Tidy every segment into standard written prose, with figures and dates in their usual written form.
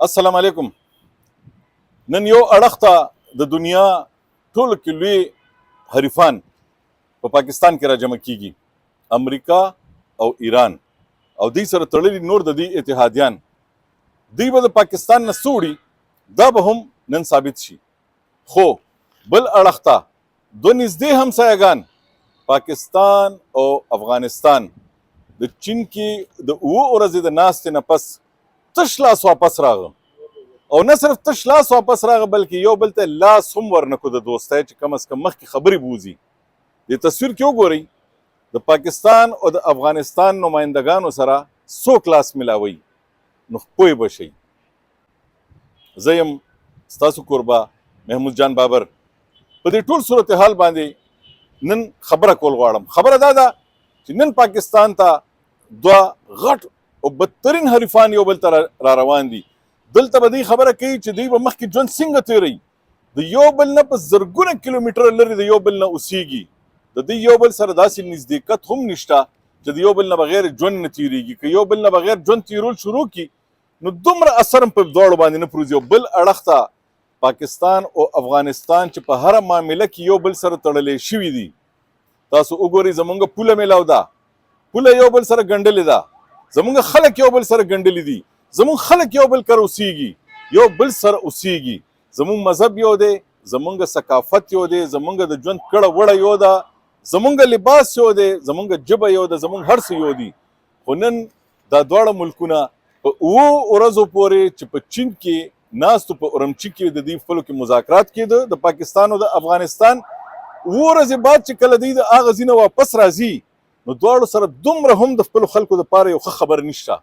السلام علیکم. نن یو اړخ ته د دنیا ټولو کې لوی حریفان په پاکستان کې راجمع کیږي، امریکا او ایران او دوی سره تړلي نور د دې اتحادیان. دوی به د پاکستان نه څه وړي دا به هم نن ثابت شي. خو بل اړخ ته دوه نږدې همسایګان پاکستان او افغانستان د چین کې د 7 ورځې د ناستې نه پس تش لاس واپس راغله، او نه صرف تش لاس واپس راغله بلکې یو بل ته لاس هم ورنکو د دوستۍ چې کم از کم مخکې خبرې بوزي. د تصویر کې وګورئ د پاکستان او د افغانستان نمایندګانو سره څوک لاس ملاوي نو پوه به شئ. زه یم ستاسو کوربه محمود جان بابر. په دې ټول صورتحال باندې نن خبره کول غواړم. خبره دا ده چې نن پاکستان ته دوه غټ او بدترین حریفان یو بل ته را روان دي. دلته به دوی خبره کوي چې دوی به مخکې ژوند څنګه تیروي، د یو بل نه په زرګونه کیلومتره لرې د یو بل نه اوسیږي، د دوی یو بل سره داسې نزدېکت هم نشته چې د یو بل نه بغیر ژوند نه تیریږي. که یو بل نه بغیر ژوند تیرول شروع کړي نو دومره اثر هم په دواړو باندې نه پروزي. او بل اړخ ته پاکستان او افغانستان چې په هره معامله کې یو بل سره تړلې شوي دي. تاسو وګورئ زمونږ پوله میلاو ده، پوله یو بل سره ګنډلې ده، زمونږ خلک یو بل سره ګنډلي دي، زمونږ خلک یو بل کر اوسیږي، یو بل سره اوسیږي. زمونږ مذهب یو دی، زمونږ ثقافت یو دی، زمونږ د ژوند کړه وړه یو ده، زمونږ لباس یو دی، زمونږ ژبه یو ده، زمونږ هر څه یو دي. خو نن دا دواړه ملکونه په 7 ورځو پورې چې په چین کې ناستو په اورمچي کې د دوی خپلو کې مذاکرات کېده د پاکستان او د افغانستان 7 ورځې بعد چې کله دوی د هغه ځای نه واپس راځي نو دواړو سره دومره هم د خپلو خلکو دپاره یو ښه خبر نشته.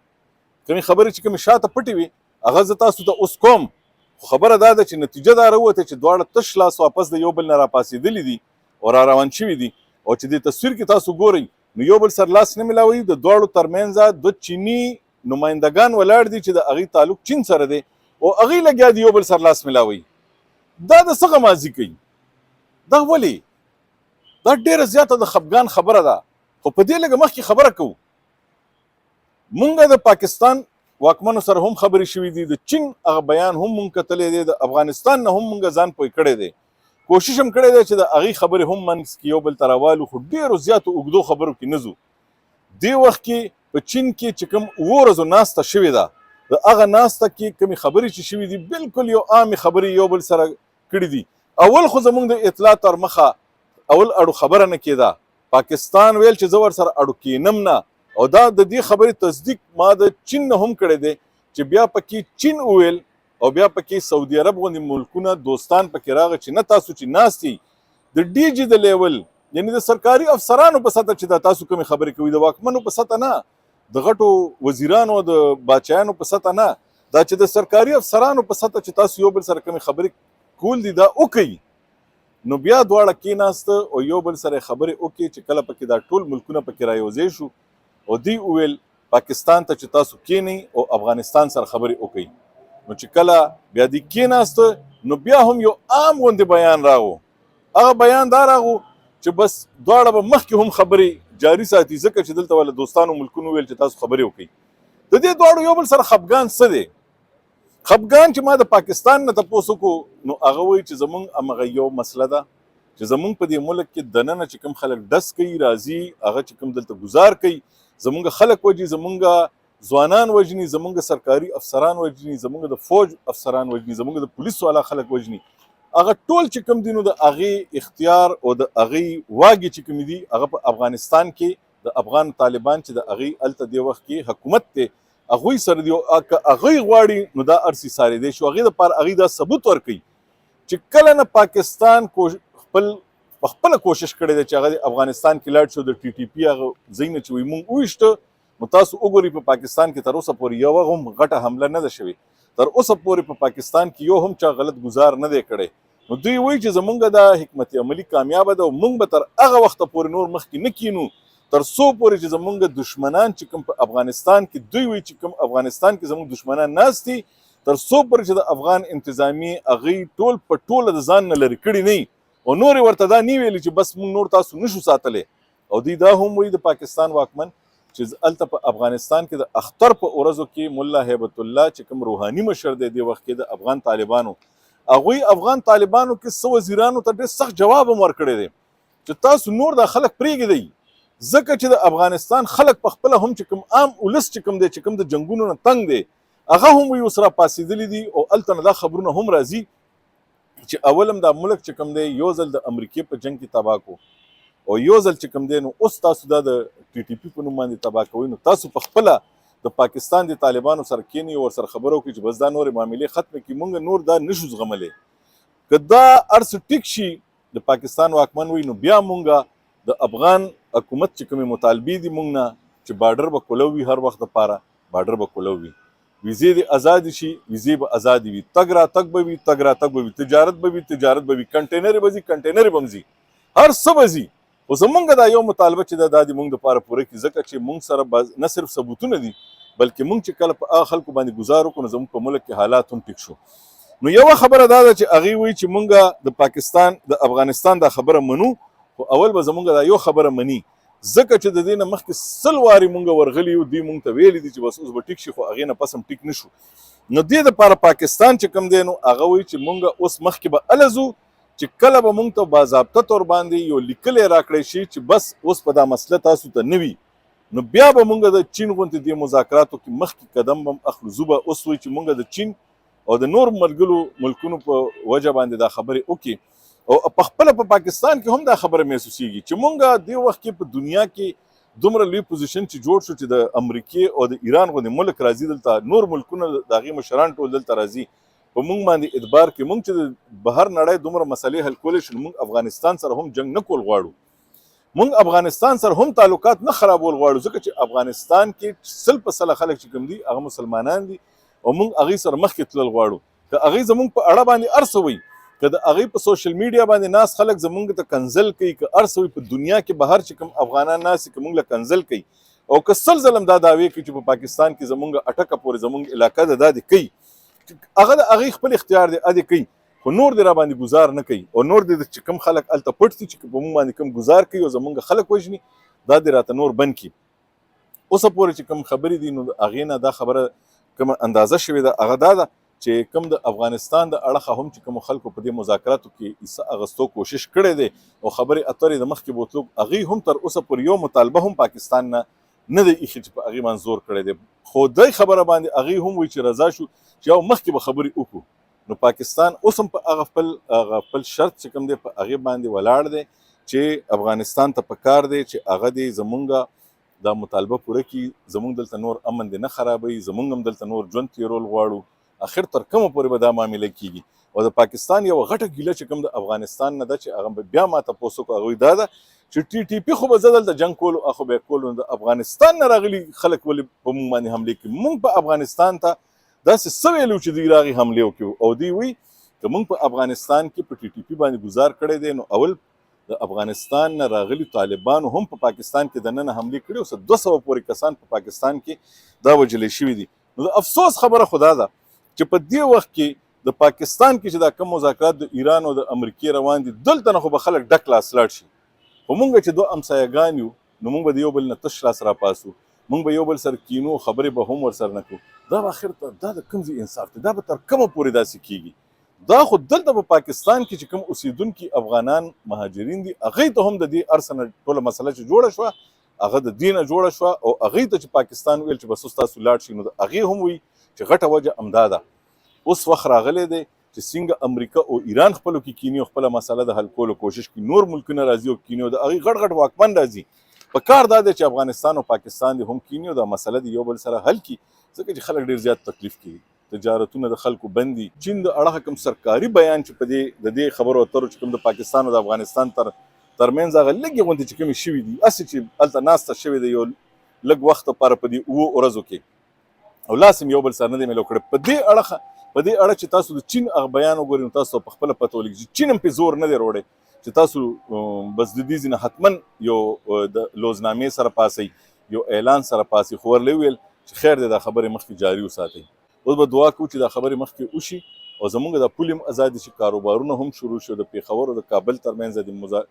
کومې خبرې چې کومې شاته پټې وي هغه زه تاسو ته اوس کوم، خو خبره دا ده چې نتیجه دا راووته چې دواړه تش لاس واپس د یو بل نه راپاڅېدلي دي او را روان شوي دي. او چې د تصویر کې تاسو ګورئ نو یو بل سره لاس نه میلاوي. د دواړو ترمنځ دوه چیني نمایندګان ولاړ دي چې د هغې تعلق چین سره دی او هغې لګیا دي یو بل سره لاس میلاوي. دا د څه غمازي کوي؟ دا ولې؟ دا ډېره زیاته د خفګان خبره ده. خو په دې لږه مخکې خبره کوو، مونږ د پاکستان واکمنو سره هم خبرې شوي دي، د چین هغه بیان هم مونږ کتلی دی، د افغانستان نه هم مونږ ځان پوه کړی دی، کوشش هم کړی دی چې د هغې خبرې هم منځ کې یو بل ته راوالو، خو ډېرو زیاتو اوږدو خبرو کې نه ځو. دې وخت کې په چین کې چې کوم 7 ورځو ناسته شوې ده، د هغه ناسته کې کومې خبرې چې شوي دي بالکل یو عامې خبرې یو بل سره کړي دي. اول خو زمونږ د اطلاع تر مخه اول اړو خبره نه کېده. پاکستان ویل چې زه ورسره اړو کېنم نه، او دا د دې خبرې تصدیق ما د چین نه هم کړی دی چې بیا پکې چین وویل او بیا پکې سعودي عرب غوندې ملکونه دوستان پکې راغی چې نه تاسو چې ناست یئ د ډي جي د لیول یعنې د سرکاري افسرانو په سطح چې دا تاسو کومې خبرې کوئ، د واکمنو په سطح نه، د غټو وزیرانو د باچایانو په سطح نه، دا چې د سرکاري افسرانو په سطح چې تاسو یو بل سره کومې خبرې کول دي دا وکئ. نو بیا دواړه کېناسته او یو بل سره خبرې وکړي چې کله پکې دا ټول ملکونه پکې رایوځای شو او دوی وویل پاکستان ته چې تاسو کېنئ او افغانستان سره خبرې وکئ. نو چې کله بیا دوی کېناسته نو بیا هم یو عام غوندې بیان راغو. هغه بیان دا راغو چې بس دواړه به مخکې هم خبرې جاري ساتي، ځکه چې دلته والا دوستانو ملکونو ویل چې تاسو خبرې وکئ. د دې دواړو یو بل سره خفګان څه دی؟ خفګان چې ما د پاکستان نه تپوس وکړو نو هغه وایي چې زمونږ همغه یو مسله ده چې زمونږ په دې ملک کې دننه چې کوم خلک ډس کوي راځي هغه چې کوم دلته ګزار کوي، زمونږ خلک وجني، زمونږ ځوانان وجني، زمونږ سرکاري افسران وجني، زمونږ د فوج افسران وجني، زمونږ د پولیسو والا خلک وجني، هغه ټول چې کوم دي نو د هغې اختیار او د هغې واګې چې کومې دي هغه په افغانستان کې د افغان طالبان چې د هغې هلته دې وخت کې حکومت دی هغوی سره دی. که هغوی غواړي نو دا ارسي سارېدی شو. هغې دپاره هغوی دا ثبوت ورکوي چې کله نه پاکستان خپله کوشش کړی دی چې هغه د افغانستان کې لاړ شو، د ټي ټي پي هغه ځای نه چې وایي مونږ وویشته، نو تاسو وګورئ په پاکستان کې تر اوسه پورې یوه هم غټه حمله نه ده شوې، تر اوسه پورې په پاکستان کې یو هم چا غلط ګزار نه دی کړی. نو دوی وایي چې زمونږ دا حکمت عملي کامیابه ده او مونږ به تر هغه وخته پورې نور مخکې نه کینو تر څو پورې چې زمونږ دشمنان چې کوم په افغانستان کې دوی وایي چې کوم افغانستان کې زمونږ دشمنان ناست دي تر څو پورې چې د افغان انتظامي هغوی ټول په ټوله د ځان نه لرې کړي نه او نور ورته دا نه ویلي چې بس مونږ نور تاسو نشو ساتلی. او دوی دا هم وایي د پاکستان واکمن چې هلته په افغانستان کې د اختر په ورځو کې ملا هیبت الله چې کوم روحاني مشر دی دې وخت کې د افغان طالبانو هغوی افغان طالبانو کې څه وزیرانو ته ډېر سخت جواب هم ورکړی دی چې تاسو نور دا خلک پرېږدئ ځکه چې د افغانستان خلک په خپله هم چې کوم عام ولس چې کوم دی چې کوم د جنګونو نه تنګ دی هغه هم وی اوس راپاڅېدلي دي او هلته نه دا خبرونه هم راځي چې اول هم دا ملک چې کوم دی یو ځل د امریکې په جنګ کې تباه کو او یو ځل چې کوم دی نو اوس تاسو دا د ټي ټي پي په نوم باندې تباه کوئ نو تاسو په خپله د پاکستان د طالبانو سره کښېنئ او ورسره خبره وکړئ چې بس دا نورې معاملې ختمې کړي موږ نور دا نشو زغملی که دا هر څه ټیک شي د پاکستان واکمن وي نو بیا موږ د افغان حکومت چې کومې مطالبې دي موږ نه چې بارډر به کولو وي هر وخت دپاره بارډر به کولو وي ویزې دې ازادې شي ویزې به ازادې وي تګ راتګ به وي تګ راتګ به وي تجارت به وي تجارت به وي کنټینرې به ځي کنټینرې به هم ځي هر څه به ځي خو زمونږ دا یو مطالبه چې دا د موږ دپاره پوره کړي ځکه چې موږ سره نه صرف ثبوتونه دي بلکې موږ چې کله په هغه خلکو باندې ګزار وکړو نو زموږ په ملک کې حالات هم ټیک شو نو یوه خبره دا ده چې هغوی وایي چې موږ د پاکستان د افغانستان دا خبره منو خو اول به زمونږ دا یو خبره مني ځکه چې د دې نه مخکې 100 وارې مونږ ورغلي یو دوی مونږ ته ویلي دي چې بس اوس به ټیک شي خو هغې نه پس هم ټیک نه شو نو دې دپاره پاکستان چې کوم دی نو هغه وایي چې مونږ اوس مخکې به هله ځو چې کله به مونږ ته باضابطه طور باندې یو لیکلی راکړی شي چې بس اوس په دا مسله تاسو ته نه وي نو بیا به مونږ د چین غوندې دې مذاکراتو کې مخکې قدم به هم اخلو زو به اوس وایي چې مونږ د چین او د نور ملکونو په وجه باندې دا خبرې وکړي او په خپله په پاکستان کې هم دا خبره محسوسیږي چې مونږ دې وخت کې په دنیا کې دومره لوی پوزیشن چې جوړ شو چې د امریکې او د ایران غوندې ملک راځي دلته نور ملکونه د هغې مشران ټول دلته راځي په مونږ باندې اعتبار کې مونږ چې د بهر نړۍ دومره مسلې حل کولی شو مونږ افغانستان سره هم جنګ نه کول غواړو مونږ افغانستان سره هم تعلقات نه خرابول غواړو ځکه چې افغانستان کې 100% خلک چې کوم دي هغه مسلمانان دي او مونږ هغې سره مخکې تلل غواړو که هغې زمونږ په اړه باندې هر څه وایي که د هغې په سوشل میډیا باندې ناس خلک زمونږ ته کنزل کوي که هر څه وي په دنیا کې بهر چې کوم افغانان ناست که مونږ له کنزل کوي او که 100 ځله هم دا دعوې کوي چې په پاکستان کې زمونږ اټکه پورې زمونږ علاقه ده دا دې کوي هغه د هغې خپل اختیار دی ادې کوي خو نور دې را باندې ګزار نه کوي او نور دې چې کوم خلک هلته پټ دي چې په مونږ باندې کوم ګزار کوي او زمونږ خلک وژني دا دې راته نور بند کړي اوسه پورې چې کوم خبرې دي نو د هغې نه دا خبره کومه اندازه شوې ده هغه دا ده چې کوم د افغانستان د اړخه هم چې کوم خلکو په دې مذاکراتو کې حصه اخیستو کوشش کړی دی او خبرې اترې د مخکې بوتلو هغې هم تر اوسه پورې یو مطالبه هم پاکستان نه دی ایښي چې په هغې باندې زور کړی دی خو دې خبره باندې هغې هم وایي چې رضا شو چې یو مخکې به خبرې وکړو نو پاکستان اوس هم په هغه خپل شرط چې کوم دی په هغې باندې ولاړ دی چې افغانستان ته پکار دی چې هغه دې زمونږ دا مطالبه پوره کړي زمونږ دلته نور امن دې نه خرابوي زمونږ هم دلته نور ژوند تېرول غواړو اخر تر کومه پورې به دا معامله کیږي او د پاکستان یو غټه ګیله چې کوم د افغانستان نه ده چې هغه بیا ما تپوس وکړو هغوی دا ده چې ټي ټي پي خو به زه دلته جنګ کولو خو به یې کولو د افغانستان نه راغلي خلک ولې په موږ باندې حملې کوي موږ په افغانستان ته داسې څه ویلو چې دوی راغی حملې وکړو او دوی وایي که موږ په افغانستان کې په ټي ټي پي باندې ګزار کړی دی نو اول د افغانستان نه راغلي طالبانو هم په پاکستان کې دننه حملې کړي او 200 پورې کسان په پاکستان کې دا وژلې شوي دي نو د افسوس خبره خو دا ده چې په دې وخت کې د پاکستان کې چې دا کوم مذاکرات د ایران او د امریکې روان دي دلته نه خو به خلک ډک لاس لاړ شي خو مونږ چې دوه همسایهګان یو نو مونږ به د یو بل نه تش لاس راپاسو مونږ به یو بل سره کینو خبرې به هم ورسره نه کوو دا به اخر ته دا د کوم ځای انصاف دی دا به تر کومه پورې داسې کیږي دا خو دلته په پاکستان کې چې کوم اوسیدونکي افغانان مهاجرین دي هغې ته هم د دې هر څه نه ټوله مسله چې جوړه شوه هغه د دې نه جوړه شوه او هغې ته چې پاکستان ویل چې بس اوس تاسو لاړ شئ نو د هغې هم وایي چې غټه وجه همدا ده اوس وخت راغلی دی چې څنګه امریکا او ایران خپلو کې کینی او خپله مسله د حل کولو کوشش کوي نور ملکونه راځي او کینی او د هغې غټ غټ واکمن راځي په کار دا دی چې افغانستان او پاکستان دې هم کینی او دا مسله د یو بل سره حل کړي ځکه چې خلک ډېر زیات تکلیف کوي تجارتونه د خلکو بند دي چین د اړخه کوم سرکاري بیان چې په دې د دې خبرو اترو چې کوم د پاکستان او د افغانستان ترمنځ هغه لږې غوندې چې کومې شوي دي هسې چې هلته ناسته شوې ده یو لږ وخت لپاره په دې 7 ورځو کې او لاس یې یو بل سره نه دی میلو کړی په دې اړه چې تاسو د چین هغه بیان وګورئ نو تاسو په خپله پته ولګي چې چین هم پرې زور نه دی روړی چې تاسو بس د دې ځینې حتما یو د لوزنامې سره پاسئ یو اعلان سره پاسئ خو ورله ویل چې خیر دی دا خبرې مخکې جاري وساتئ اوس به دعا کوو چې دا خبرې مخکې وشي او زمونږ دا پولې هم ازادي شي کاروبارونه هم شروع شي د پېښور او د کابل ترمنځ د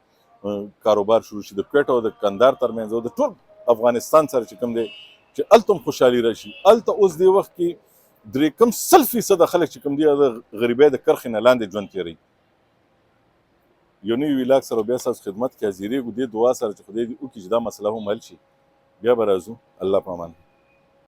کاروبار شروع شي د کوټ او د کندهار ترمنځ او د ټول افغانستان سره چې کوم دی چې هلته هم خوشحالي راشي. هلته اوس دې وخت کې 3% خلک چې کوم دي د غریبۍ د کرښې نه لاندې ژوند تېروي. یو نوي ویلاګ سره بیا ستاسو خدمت کې حاضرېږو، دې دعا سره چې خدای دې وکړي چې دا مسله هم حل شي. بیا به راځو. الله په امان.